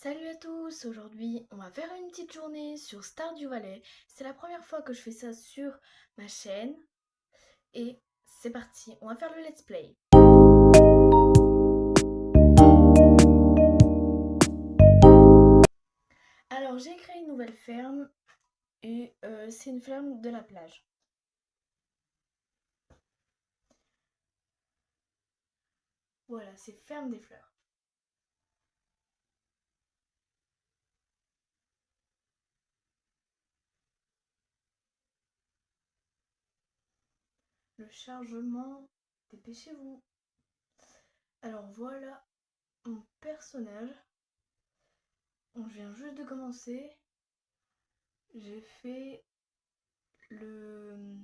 Salut à tous, aujourd'hui on va faire une petite journée sur Stardew Valley. C'est la première fois que je fais ça sur ma chaîne et c'est parti, on va faire le let's play. Alors j'ai créé une nouvelle ferme et c'est une ferme de la plage. Voilà, c'est ferme des fleurs. Le chargement, dépêchez-vous. Alors voilà mon personnage. On vient juste de commencer. J'ai fait le...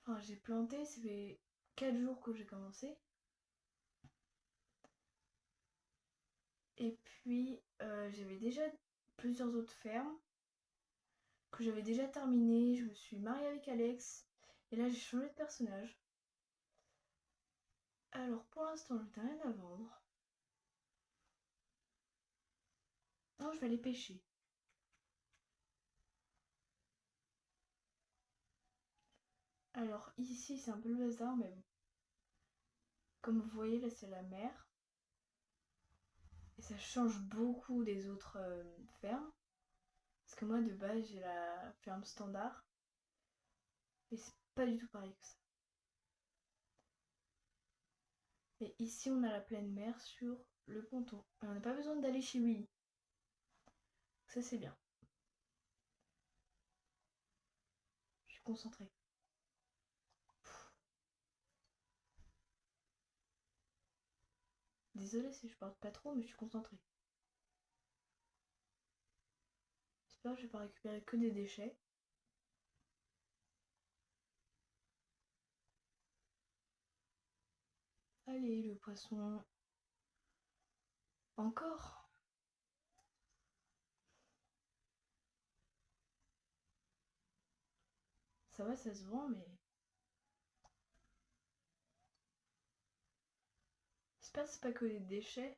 Enfin j'ai planté, ça fait 4 jours que j'ai commencé. Et puis j'avais déjà plusieurs autres fermes que j'avais déjà terminées. Je me suis mariée avec Alex et là j'ai changé de personnage. Alors pour l'instant je n'ai rien à vendre. Non, je vais aller pêcher. Alors ici c'est un peu le bazar, mais bon. Comme vous voyez là c'est la mer. Et ça change beaucoup des autres fermes. Parce que moi de base j'ai la ferme standard. Et c'est pas du tout pareil que ça. Et ici on a la pleine mer sur le ponton. Et on n'a pas besoin d'aller chez Willy. Ça c'est bien. Je suis concentrée. Désolée si je parle pas trop, mais je suis concentrée. J'espère que je vais pas récupérer que des déchets. Allez, le poisson. Encore. Ça va, ça se vend, mais... J'espère que c'est pas que des déchets.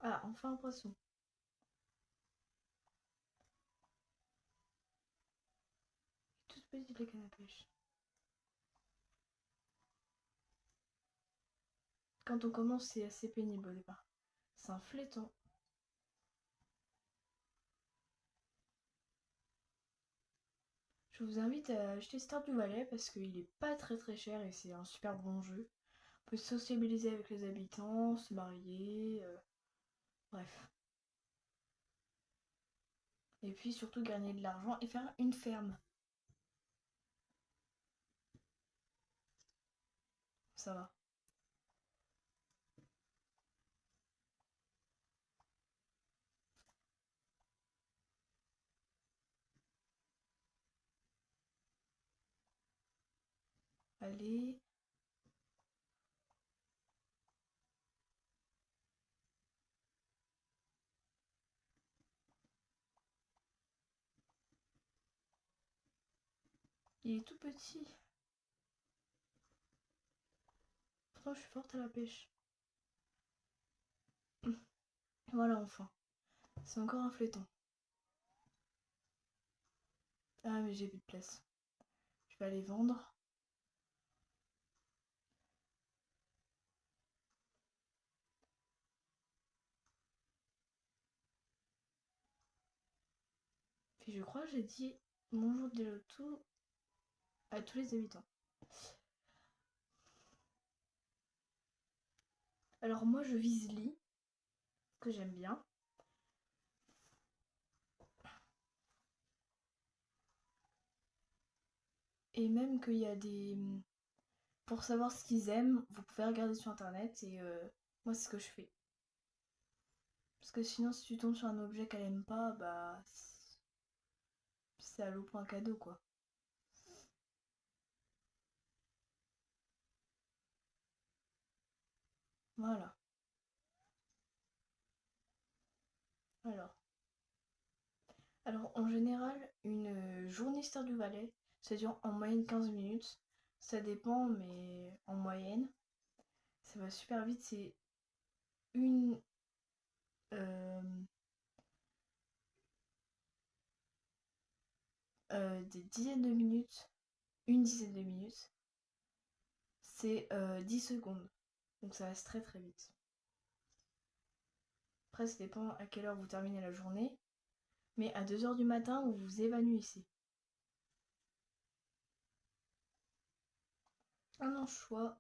Ah, enfin un poisson. Toute petite la canne à pêche. Quand on commence, c'est assez pénible au départ. C'est un fléton. Je vous invite à acheter Stardew Valley parce qu'il est pas très cher et c'est un super bon jeu. On peut sociabiliser avec les habitants, se marier, bref. Et puis surtout gagner de l'argent et faire une ferme. Ça va. Allez. Il est tout petit. Pourtant, je suis forte à la pêche. Voilà, enfin. C'est encore un fléton. Ah, mais j'ai plus de place. Je vais aller vendre. Puis je crois que j'ai dit bonjour de loto à tous les habitants. Alors moi, je vise lit, que j'aime bien. Et même qu'il y a des... Pour savoir ce qu'ils aiment, vous pouvez regarder sur internet et moi, c'est ce que je fais. Parce que sinon, si tu tombes sur un objet qu'elle aime pas, bah... C'est à l'eau pour un cadeau, quoi. Voilà. Alors. Alors, en général, une journée Stardew Valley, ça dure en moyenne 15 minutes. Ça dépend, mais en moyenne, ça va super vite. C'est une... euh, des dizaines de minutes. Une dizaine de minutes. C'est 10 secondes. Donc ça passe très très vite. Après, ça dépend à quelle heure vous terminez la journée. Mais à 2 heures du matin, vous vous évanouissez. Un anchois.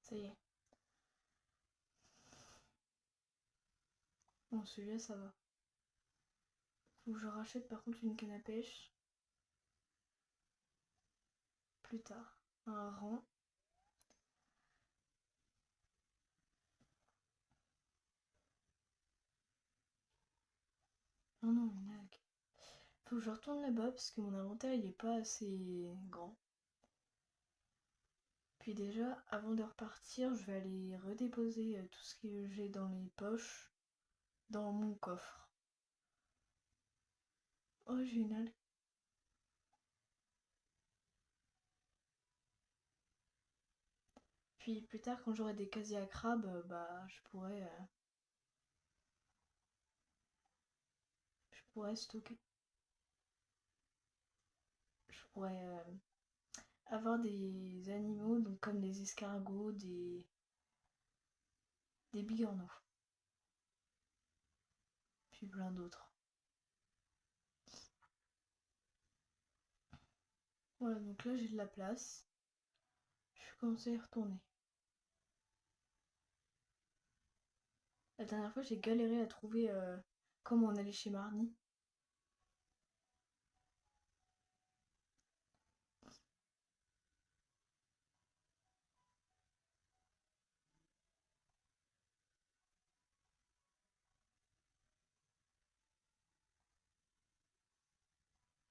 Ça y est. Bon, celui-là, ça va. Faut que je rachète par contre une canne à pêche. Plus tard. Un rang. Non, non, une algue. Faut que je retourne là-bas parce que mon inventaire il est pas assez grand. Puis déjà, avant de repartir, je vais aller redéposer tout ce que j'ai dans les poches dans mon coffre. Oh, j'ai une algue. Puis plus tard, quand j'aurai des casiers à crabes, bah je pourrais stocker. Je pourrais avoir des animaux, donc comme des escargots, des bigorneaux, puis plein d'autres. Voilà, donc là j'ai de la place. Je vais commencer à y retourner. La dernière fois, j'ai galéré à trouver comment on allait chez Marnie.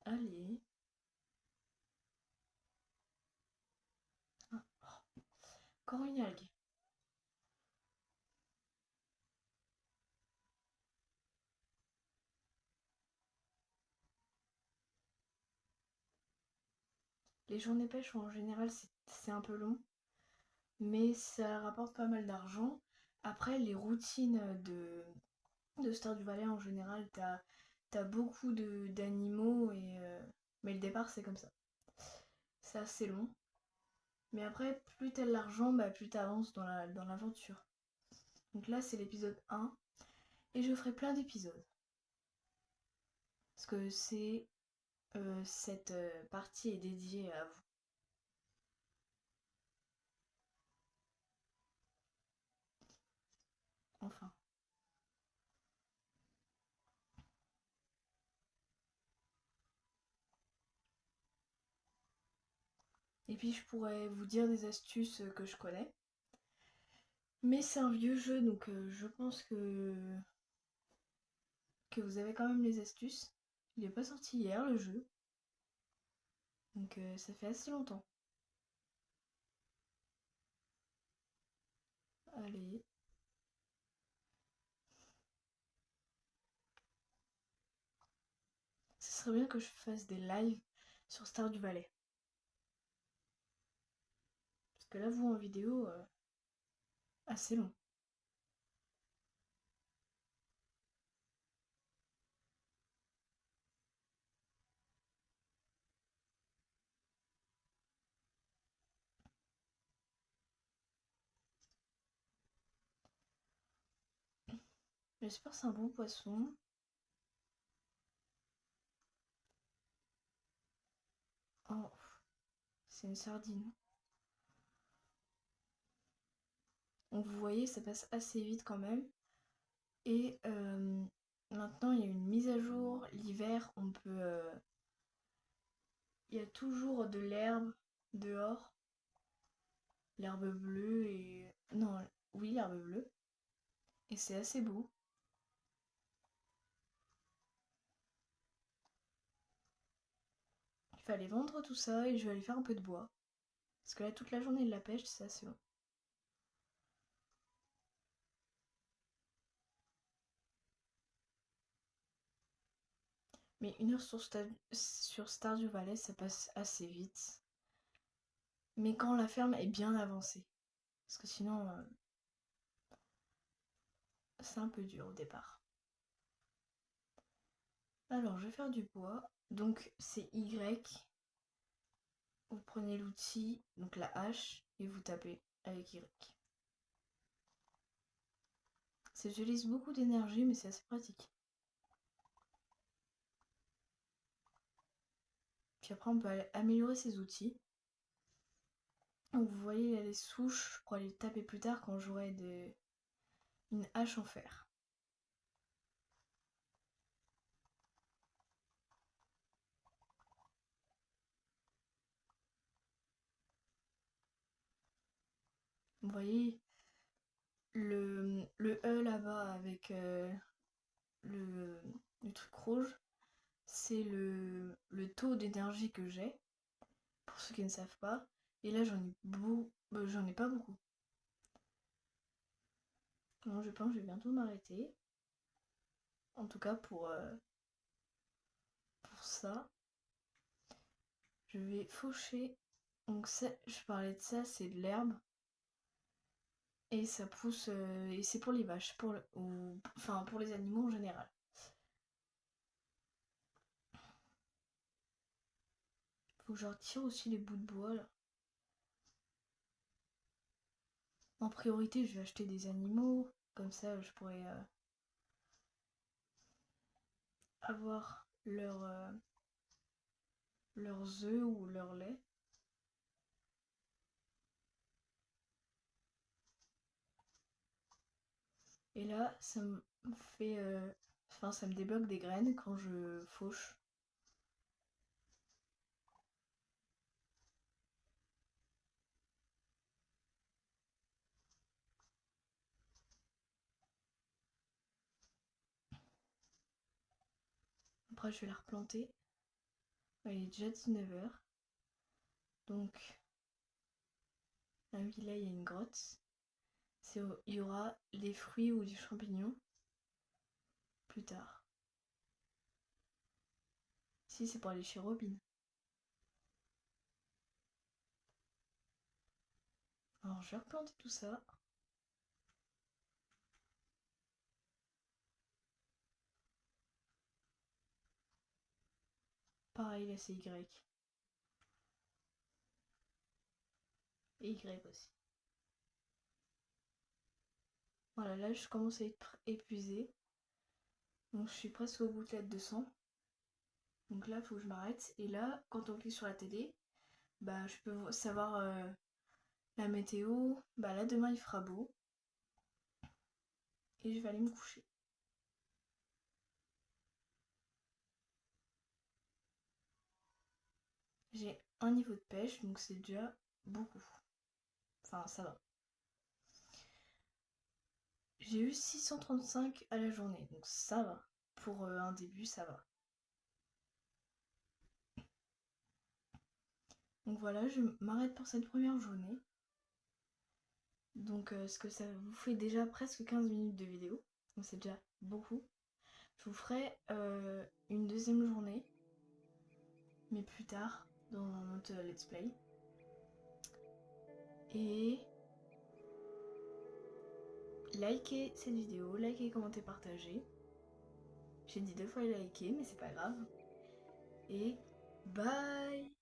Allez. Ah, oh, encore une algue. Les journées pêche en général, c'est un peu long, mais ça rapporte pas mal d'argent. Après, les routines de Star du Valais en général, t'as beaucoup d'animaux mais le départ c'est comme ça. C'est assez long. Mais après, plus t'as de l'argent, bah, plus t'avances dans l'aventure. Donc là, c'est l'épisode 1. Et je ferai plein d'épisodes. Parce que cette partie est dédiée à vous. Enfin. Et puis je pourrais vous dire des astuces que je connais. Mais c'est un vieux jeu, donc je pense que vous avez quand même les astuces. Il n'est pas sorti hier le jeu. Donc ça fait assez longtemps. Allez. Ce serait bien que je fasse des lives sur Star du Valais. Parce que là, vous en vidéo, assez long. J'espère que c'est un bon poisson. Oh, c'est une sardine. Donc vous voyez, ça passe assez vite quand même. Et maintenant, il y a une mise à jour. L'hiver, on peut... il y a toujours de l'herbe dehors. L'herbe bleue et... Non, oui, l'herbe bleue. Et c'est assez beau. vais aller vendre tout ça et je vais aller faire un peu de bois. Parce que là, toute la journée de la pêche, c'est assez long. Mais 1 heure sur Stardew Valley, ça passe assez vite. Mais quand la ferme est bien avancée. Parce que sinon, c'est un peu dur au départ. Alors, je vais faire du bois. Donc, c'est Y. Vous prenez l'outil, donc la hache, et vous tapez avec Y. Ça utilise beaucoup d'énergie, mais c'est assez pratique. Puis après, on peut améliorer ses outils. Donc, vous voyez, il y a les souches pour aller les taper plus tard quand j'aurai une hache en fer. Vous voyez, le E là-bas avec le, le truc rouge, c'est le taux d'énergie que j'ai, pour ceux qui ne savent pas. Et là, j'en ai pas beaucoup. Donc, je pense que je vais bientôt m'arrêter. En tout cas, pour ça, je vais faucher. Donc, ça, je parlais de ça, c'est de l'herbe. Et ça pousse, et c'est pour les vaches, enfin pour les animaux en général. Faut que je retire aussi les bouts de bois là. En priorité, je vais acheter des animaux, comme ça je pourrais avoir leurs œufs ou leur lait. Et là, ça me fait, enfin ça me débloque des graines quand je fauche. Après, je vais la replanter. Il est déjà 19h. Donc, ah oui, là, il y a une grotte. Il y aura des fruits ou des champignons plus tard. Si, c'est pour aller chez Robin. Alors, je vais replanter tout ça. Pareil, là, c'est Y. Et Y aussi. Voilà, là, je commence à être épuisée. Donc, je suis presque au bout de la 200. Donc là, il faut que je m'arrête. Et là, quand on clique sur la télé, bah, je peux savoir la météo. Bah, là, demain, il fera beau. Et je vais aller me coucher. J'ai un niveau de pêche, donc c'est déjà beaucoup. Enfin, ça va. J'ai eu 635 à la journée, donc ça va. Pour un début, ça va. Donc voilà, je m'arrête pour cette première journée. Donc ce que ça vous fait déjà presque 15 minutes de vidéo. Donc c'est déjà beaucoup. Je vous ferai une deuxième journée, mais plus tard, dans un autre let's play. Et likez cette vidéo, likez, commentez, partagez. J'ai dit 2 fois liker, mais c'est pas grave. Et bye!